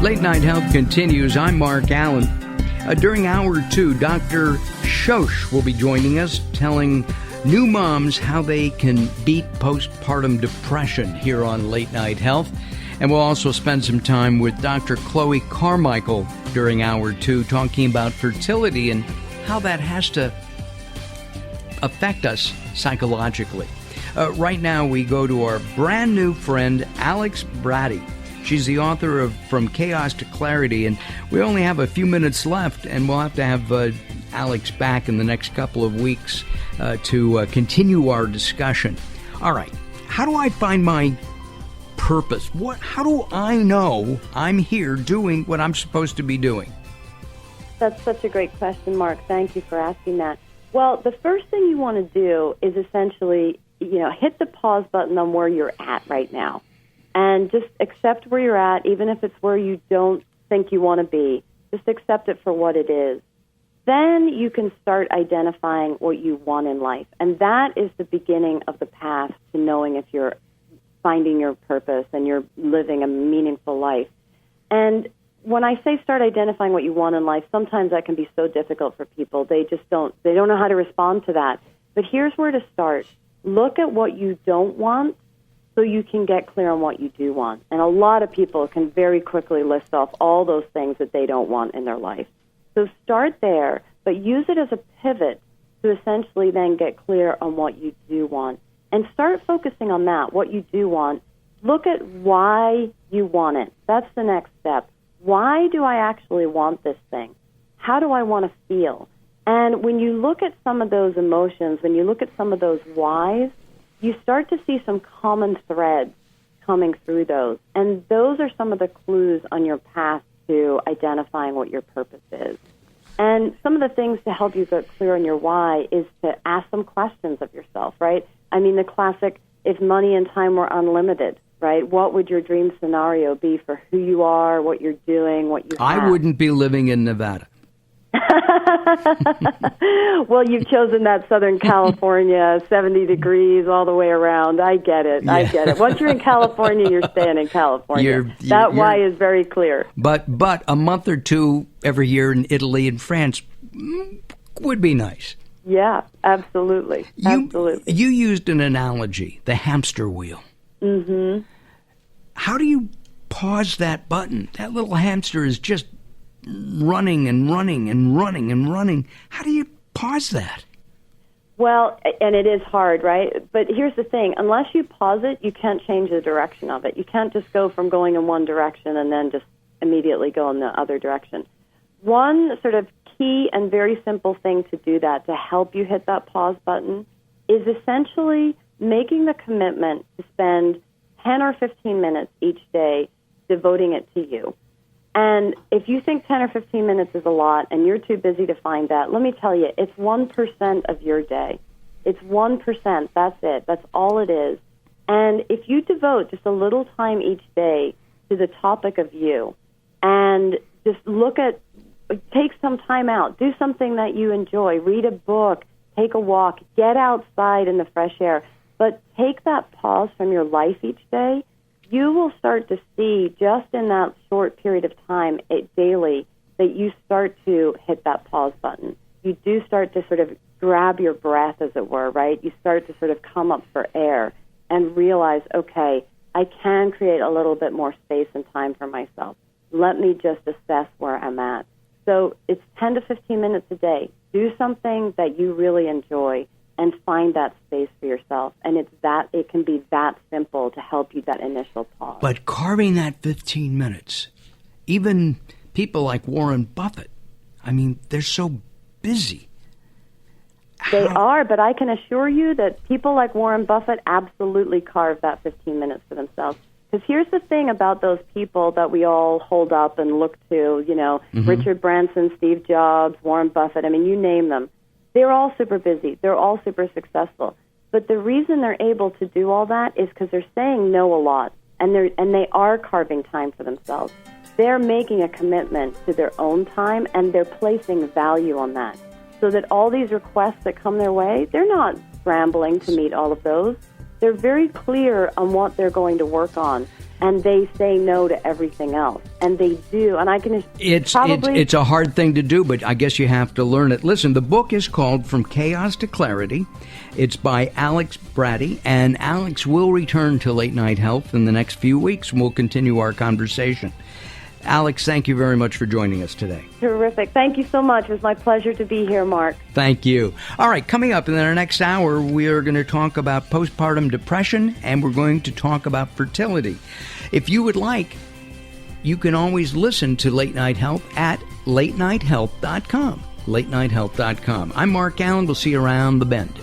Late Night Health continues. I'm Mark Alyn. During Hour 2, Dr. Shosh will be joining us, telling new moms how they can beat postpartum depression here on Late Night Health. And we'll also spend some time with Dr. Chloe Carmichael during Hour 2, talking about fertility and how that has to affect us psychologically. Right now, we go to our brand new friend, Alex Bratty. She's the author of From Chaos to Clarity, and we only have a few minutes left, and we'll have to have Alex back in the next couple of weeks to continue our discussion. All right, how do I find my purpose? How do I know I'm here doing what I'm supposed to be doing? That's such a great question, Mark. Thank you for asking that. Well, the first thing you want to do is essentially, hit the pause button on where you're at right now. And just accept where you're at, even if it's where you don't think you want to be. Just accept it for what it is. Then you can start identifying what you want in life. And that is the beginning of the path to knowing if you're finding your purpose and you're living a meaningful life. And when I say start identifying what you want in life, sometimes that can be so difficult for people. They don't know how to respond to that. But here's where to start. Look at what you don't want, so you can get clear on what you do want. And a lot of people can very quickly list off all those things that they don't want in their life. So start there, but use it as a pivot to essentially then get clear on what you do want. And start focusing on that, what you do want. Look at why you want it. That's the next step. Why do I actually want this thing? How do I want to feel? And when you look at some of those emotions, when you look at some of those whys, you start to see some common threads coming through those. And those are some of the clues on your path to identifying what your purpose is. And some of the things to help you get clear on your why is to ask some questions of yourself, right? I mean, the classic, if money and time were unlimited, right? What would your dream scenario be for who you are, what you're doing, what you have? I wouldn't be living in Nevada. Well, you've chosen that Southern California, 70 degrees all the way around. I get it. Yeah. I get it. Once you're in California, you're staying in California. That why is very clear. But a month or two every year in Italy and France would be nice. Yeah, absolutely. Absolutely. You used an analogy, the hamster wheel. Mm-hmm. How do you pause that button? That little hamster is just running and running and running and running. How do you pause that? Well, and it is hard, right? But here's the thing. Unless you pause it, you can't change the direction of it. You can't just go from going in one direction and then just immediately go in the other direction. One sort of key and very simple thing to do that, to help you hit that pause button, is essentially making the commitment to spend 10 or 15 minutes each day devoting it to you. And if you think 10 or 15 minutes is a lot and you're too busy to find that, let me tell you, it's 1% of your day. It's 1%. That's it. That's all it is. And if you devote just a little time each day to the topic of you and just take some time out, do something that you enjoy, read a book, take a walk, get outside in the fresh air, but take that pause from your life each day, you will start to see just in that short period of time daily that you start to hit that pause button. You do start to sort of grab your breath, as it were, right? You start to sort of come up for air and realize, okay, I can create a little bit more space and time for myself. Let me just assess where I'm at. So it's 10 to 15 minutes a day. Do something that you really enjoy and find that space for yourself. And it can be that simple to help you that initial pause. But carving that 15 minutes, even people like Warren Buffett, I mean, they're so busy. They are, but I can assure you that people like Warren Buffett absolutely carve that 15 minutes for themselves. Because here's the thing about those people that we all hold up and look to, Richard Branson, Steve Jobs, Warren Buffett, I mean, you name them. They're all super busy. They're all super successful. But the reason they're able to do all that is because they're saying no a lot, and they are carving time for themselves. They're making a commitment to their own time, and they're placing value on that. So that all these requests that come their way, they're not scrambling to meet all of those. They're very clear on what they're going to work on. and they say no to everything else. And they do. And I can it's a hard thing to do, but I guess you have to learn it. Listen, the book is called From Chaos to Clarity. It's by Alex Bratty, and Alex will return to Late Night Health in the next few weeks, and we'll continue our conversation. Alex, thank you very much for joining us today. Terrific. Thank you so much. It was my pleasure to be here, Mark. Thank you. All right, coming up in our next hour, we are going to talk about postpartum depression, and we're going to talk about fertility. If you would like, you can always listen to Late Night Health at latenighthealth.com. latenighthealth.com. I'm Mark Alyn. We'll see you around the bend.